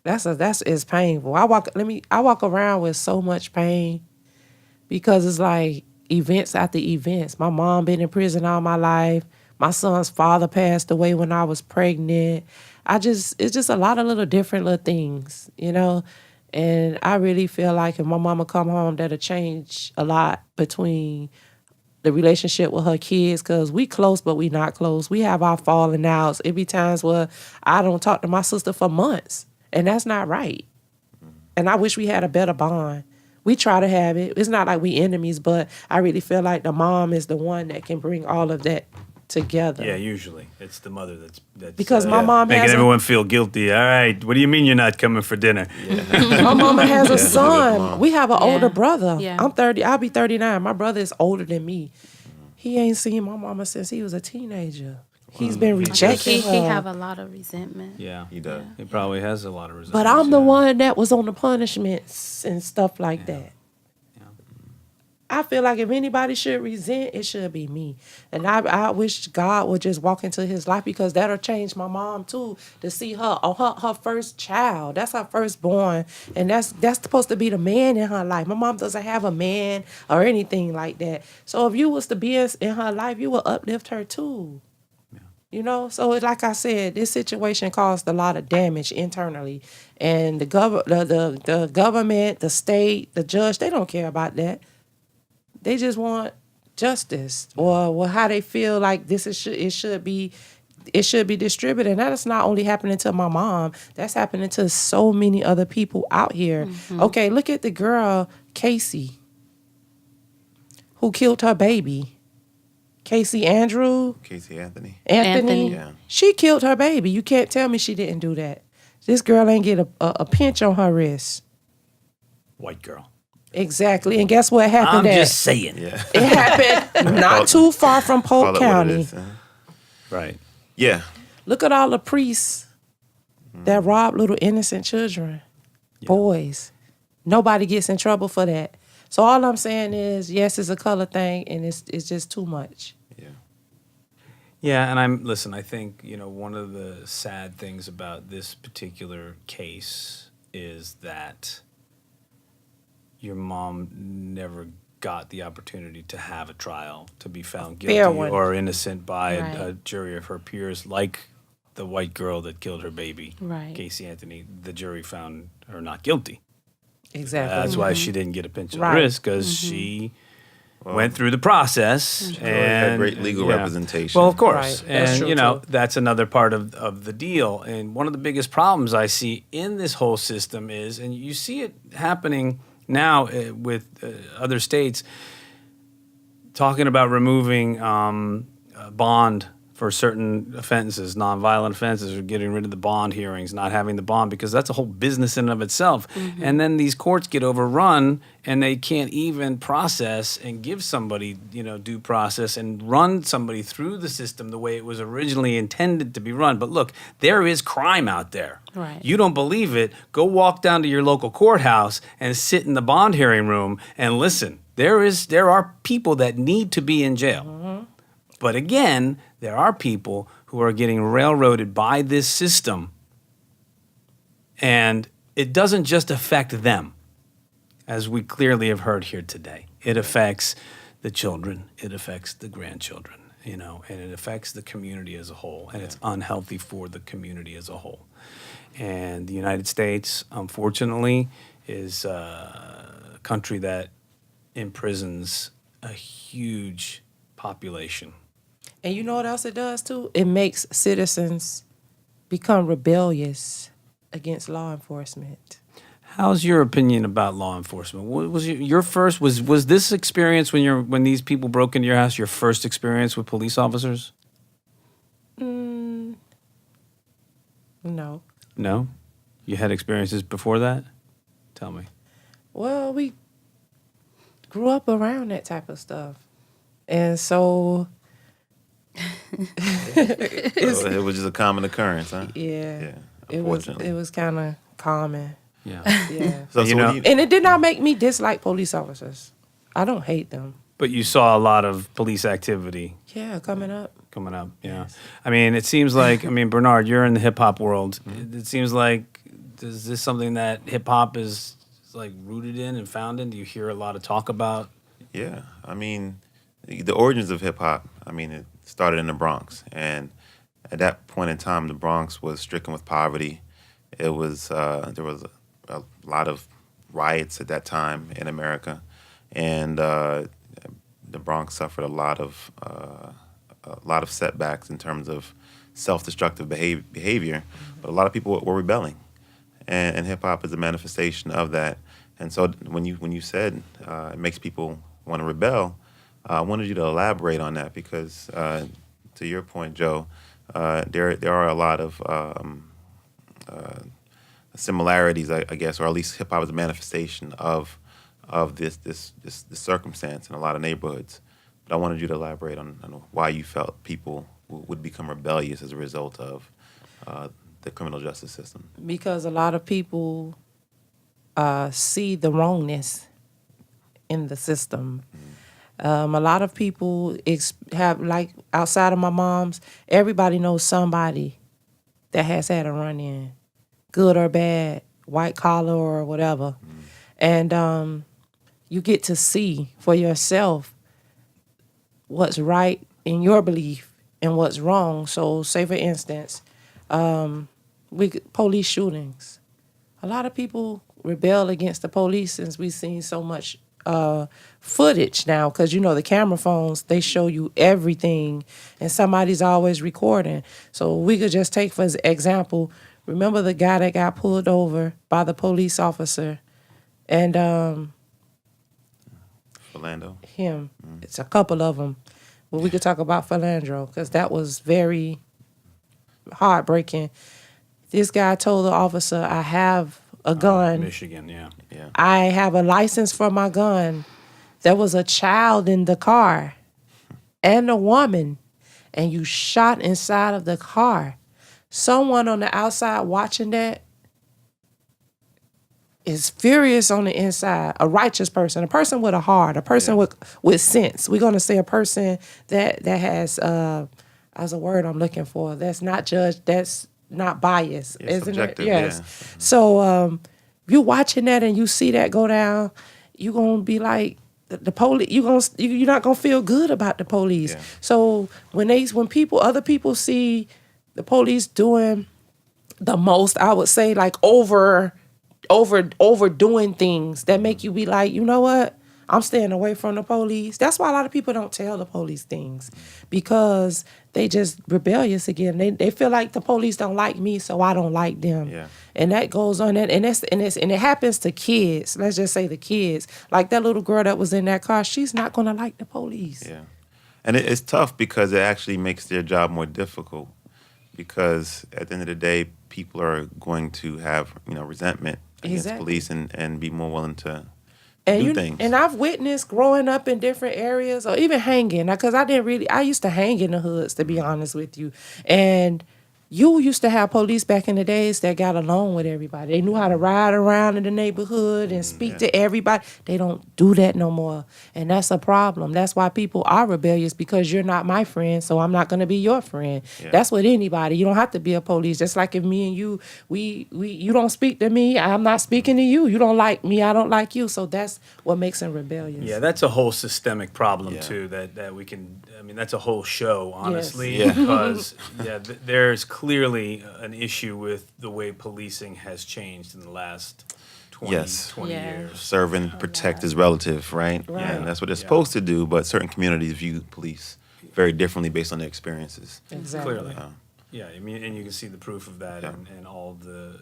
It's painful. I walk around with so much pain because it's like events after events. My mom been in prison all my life. My son's father passed away when I was pregnant. It's just a lot of little different little things, And I really feel like if my mama come home, that'll change a lot between the relationship with her kids because we close, but we not close. We have our falling outs. It be times where I don't talk to my sister for months, and that's not right. And I wish we had a better bond. We try to have it. It's not like we enemies, but I really feel like the mom is the one that can bring all of that together. Yeah, usually it's the mother that's Because my mom making has everyone feel guilty. All right, what do you mean you're not coming for dinner? my mama has a son. We have an older brother. Yeah. I'm 30. I'll be 39. My brother is older than me. He ain't seen my mama since he was a teenager. He's been rejecting He her. have a lot of resentment. Yeah, He does. he probably has a lot of resentment. But I'm the one that was on the punishments and stuff like that. I feel like if anybody should resent, it should be me. And I wish God would just walk into his life, because that'll change my mom too, to see her on her first child. That's her firstborn. And that's supposed to be the man in her life. My mom doesn't have a man or anything like that. So if you was to be in her life, you would uplift her too. You know, so like I said, this situation caused a lot of damage internally, and the government, the state, the judge, they don't care about that. They just want justice, or how they feel like it should be distributed. And that is not only happening to my mom; that's happening to so many other people out here. Mm-hmm. Okay, look at the girl Casey, who killed her baby. Casey Anthony. Yeah. She killed her baby. You can't tell me she didn't do that. This girl ain't get a pinch on her wrist. White girl. Exactly. And guess what happened? I'm just saying. Yeah. It happened not too far from Polk Call it what it County. is, huh? Right. Yeah. Look at all the priests that rob little innocent children, boys. Nobody gets in trouble for that. So all I'm saying is, yes, it's a color thing, and it's just too much. Yeah. Yeah, and I think, one of the sad things about this particular case is that your mom never got the opportunity to have a trial, to be found fair guilty one. or innocent by Right. a jury of her peers, like the white girl that killed her baby, Right. Casey Anthony. The jury found her not guilty. Exactly. That's why she didn't get a pinch of Right. the wrist, because she went through the process Had and great legal representation. Well, of course, Right. That's and true, too. that's another part of the deal. And one of the biggest problems I see in this whole system is, and you see it happening now with other states, talking about removing bond for certain offenses, nonviolent offenses, or getting rid of the bond hearings, not having the bond, because that's a whole business in and of itself. Mm-hmm. And then these courts get overrun, and they can't even process and give somebody, due process and run somebody through the system the way it was originally intended to be run. But look, there is crime out there. Right. You don't believe it? Go walk down to your local courthouse and sit in the bond hearing room and listen. There are people that need to be in jail. Mm-hmm. But again, there are people who are getting railroaded by this system, and it doesn't just affect them, as we clearly have heard here today. It affects the children, it affects the grandchildren, and it affects the community as a whole, and it's unhealthy for the community as a whole. And the United States, unfortunately, is a country that imprisons a huge population. And you know what else it does too? It makes citizens become rebellious against law enforcement. How's your opinion about law enforcement? What was your first? Was this experience when these people broke into your house your first experience with police officers? No. No, you had experiences before that. Tell me. Well, we grew up around that type of stuff, and so So it was just a common occurrence, huh? yeah, Unfortunately. it was kind of common. Yeah, Yeah. So You what know- do you- And it did not make me dislike police officers. I don't hate them. but you saw a lot of police activity Yeah, coming up. coming up. Yeah, I mean, it seems like Bernard, you're in the hip hop world. It seems like is this something that hip hop is like rooted in and found in? Do you hear a lot of talk about? Yeah, the origins of hip hop. It started in the Bronx, and at that point in time, the Bronx was stricken with poverty. It was there was a lot of riots at that time in America, and the Bronx suffered a lot of setbacks in terms of self-destructive behavior. But a lot of people were rebelling, and hip hop is a manifestation of that. And so when you said it makes people want to rebel, I wanted you to elaborate on that, because to your point, Joe, there are a lot of similarities, I guess, or at least hip hop is a manifestation of this circumstance in a lot of neighborhoods. But I wanted you to elaborate on why you felt people would become rebellious as a result of the criminal justice system. Because a lot of people see the wrongness in the system. A lot of people have, like, outside of my mom's, everybody knows somebody that has had a run-in, good or bad, white collar or whatever. And you get to see for yourself what's right in your belief and what's wrong. So, say for instance, police shootings. A lot of people rebel against the police since we've seen so much footage now, because the camera phones, they show you everything, and somebody's always recording. So we could just take for example, remember the guy that got pulled over by the police officer, and Orlando. him. It's a couple of them. But we could talk about Philandro, because that was very heartbreaking. This guy told the officer, I have a gun. Michigan, yeah. I have a license for my gun. There was a child in the car and a woman, and you shot inside of the car. Someone on the outside watching that is furious on the inside. A righteous person, a person with a heart, a person with sense. We're going to say a person that has, as a word I'm looking for, that's not judged, that's not biased, isn't it? Yes. Yeah. So you watching that and you see that go down, you're gonna be like, the police. You're not gonna feel good about the police. Yeah. So when other people see the police doing the most, I would say, like overdoing things that make you be like, you know what? I'm staying away from the police. That's why a lot of people don't tell the police things, because they just rebellious again. They feel like the police don't like me, so I don't like them. Yeah. And that goes on, and it happens to kids. Let's just say the kids, like that little girl that was in that car. She's not gonna like the police. Yeah. And it's tough because it actually makes their job more difficult, because at the end of the day, people are going to have resentment against police and be more willing to do things. And I've witnessed growing up in different areas, or even hanging, because I used to hang in the hoods, to be honest with you. And you used to have police back in the days that got along with everybody. They knew how to ride around in the neighborhood and speak to everybody. They don't do that no more. And that's a problem. That's why people are rebellious, because you're not my friend, so I'm not going to be your friend. Yeah. That's with anybody. You don't have to be a police. Just like if me and you, you don't speak to me, I'm not speaking to you. You don't like me, I don't like you. So that's what makes them rebellious. Yeah, that's a whole systemic problem Yeah. too. That we can. I mean, that's a whole show, honestly, Yes. Yeah. because there's clearly an issue with the way policing has changed in the last 20, Yes. 20 Yeah. years. serve and protect his relative, right? Right. And that's what they're supposed to do, but certain communities view police very differently based on their experiences. Exactly. Clearly. Yeah, I mean, and you can see the proof of that Yeah. and all the,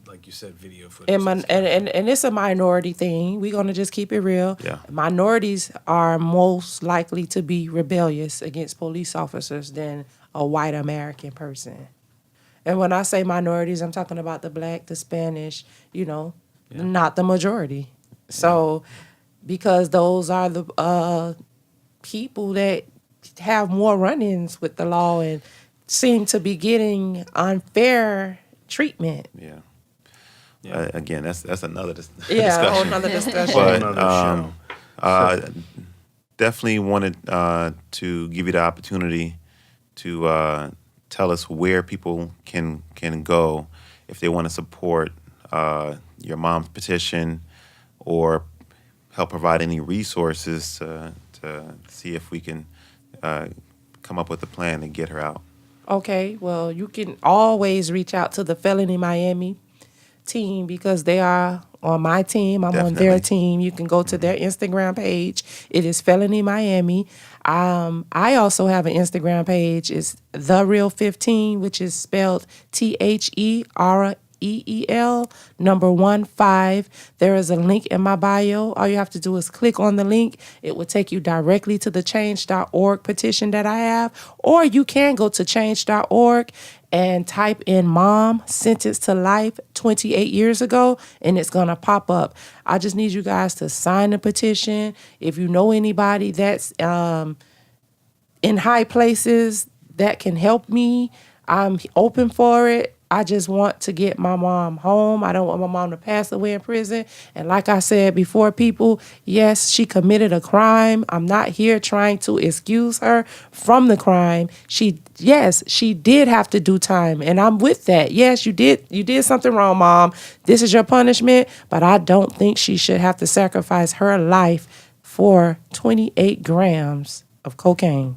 like you said, video footage. And it's a minority thing. We're going to just keep it real. Yeah. Minorities are most likely to be rebellious against police officers than a white American person. And when I say minorities, I'm talking about the black, the Spanish, not the majority. So, because those are the people that have more run-ins with the law and seem to be getting unfair treatment. Yeah. Yeah. Again, that's another discussion. Yeah, a whole nother discussion. But Another show. definitely wanted to give you the opportunity to tell us where people can go if they want to support your mom's petition or help provide any resources to see if we can come up with a plan to get her out. Okay, well, you can always reach out to the Felony Miami team, because they are on my team. I'm on their Definitely. team. You can go to their Instagram page. It is Felony Miami. I also have an Instagram page. It's The Real 15, which is spelled THEREEL 15. There is a link in my bio. All you have to do is click on the link. It will take you directly to the change.org petition that I have. Or you can go to change.org and type in mom sentenced to life 28 years ago, and it's going to pop up. I just need you guys to sign the petition. If you know anybody that's in high places that can help me, I'm open for it. I just want to get my mom home. I don't want my mom to pass away in prison. And like I said before, people, yes, she committed a crime. I'm not here trying to excuse her from the crime. She did have to do time, and I'm with that. Yes, you did something wrong, Mom. This is your punishment, but I don't think she should have to sacrifice her life for 28 grams of cocaine.